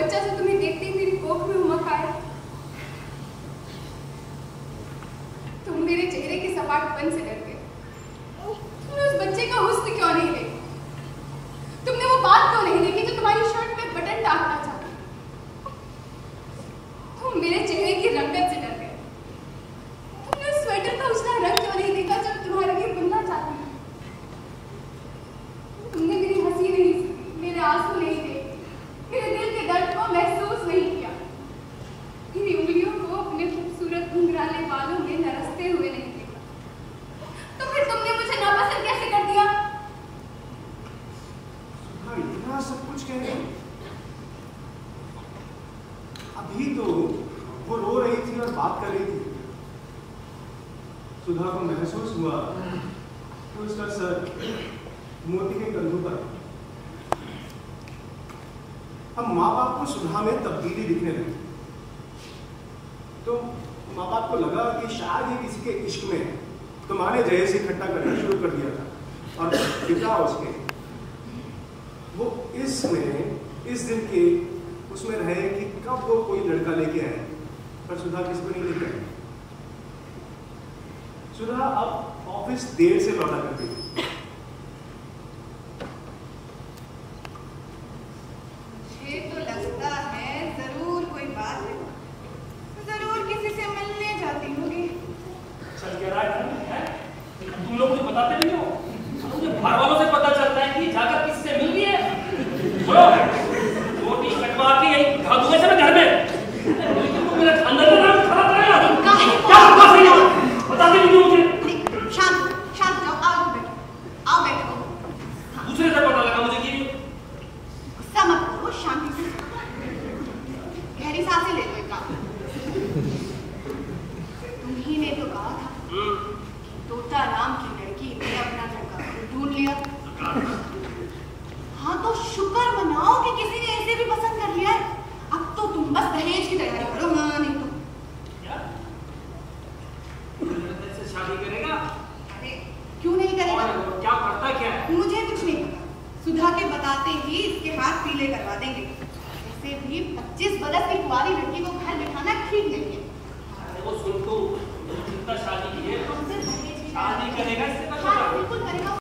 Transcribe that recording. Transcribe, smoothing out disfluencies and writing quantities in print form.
बच्चा जो तुम्हें देखते ही मेरी कोख में उमक आया। तुम मेरे चेहरे के सपाटपन से डर गए। तुमने उस बच्चे का हुस्न क्यों नहीं देखा? तुमने वो बात क्यों नहीं देखी जो तुम्हारी शर्ट पे बटन टाकना चाहती? तुम मेरे चेहरे की रंगत से डर गए। तुमने उस स्वेटर का उसका रंग क्यों नहीं देखा जो तुम्हारे लिए बुनना चाहती है? तुमने मेरी हंसी नहीं सुनी, मेरे आंसू नहीं देखे, मेरे दिल के दर्द को महसूस नहीं किया, मेरी उंगलियों को अपने खूबसूरत घुंघराले बालों में नरसते हुए नहीं देखा। तो फिर तुमने मुझे नापसंद कैसे कर दिया? इतना सब कुछ कह रहे हैं? अभी तो वो रो रही थी और बात कर रही थी। सुधा को महसूस हुआ कि उसका सर मोती के कंधों पर। अब माँ बाप को सुधा में तब्दीली दिखने लगी, तो माँ बाप को लगा कि शायद ये किसी के इश्क में है, तो माँ ने जहेज इकट्ठा करना शुरू कर दिया था। और पिता उसके वो इस दिन के उसमें रहे कि कब वो कोई लड़का लेके आए, पर सुधा किसको नहीं लेके आई। सुधा अब ऑफिस देर से लौटा करती थी। मुझे तो लगता है जरूर कोई बात है, जरूर किसी से मिलने जाती होगी। चल क्या रहा है? तुम लोग मुझे बताते नहीं हो? मुझे घर वालों से पता चलता है कि जाकर किसी से मिल रही है। रोटी कटवा के यही धुएं से मैं घर में, लेकिन तुम मेरा अंदर का नाम खराब करेगा। क्या बकवास है? बताते नहीं हो मुझे। शांत जाओ, आओ बैठो। दूसरे से पता लगा मुझे कि गुस्सा मत करो, शांति से गहरी सांसें ले लो। एक काम, तुम ही ने तो कहा था तोता राम की लड़की ने अपना लड़का ढूंढ लिया। हाँ तो शुक्र मनाओ कि किसी ने ऐसे भी पसंद कर लिया है। अब तो तुम बस दहेज की तैयारी करो, नहीं तो क्या से शादी करेगा? अरे क्यों नहीं करेगा? और क्या करता क्या है? मुझे कुछ नहीं पता। सुधा के बताते ही इसके हाथ पीले करवा देंगे। ऐसे भी 25 बरस की कुंवारी लड़की को घर बिठाना ठीक नहीं है। अरे वो सुन तो जितना शादी की है, हमसे दहेज की शादी करेगा इससे हाँ बिल्कुल करेगा।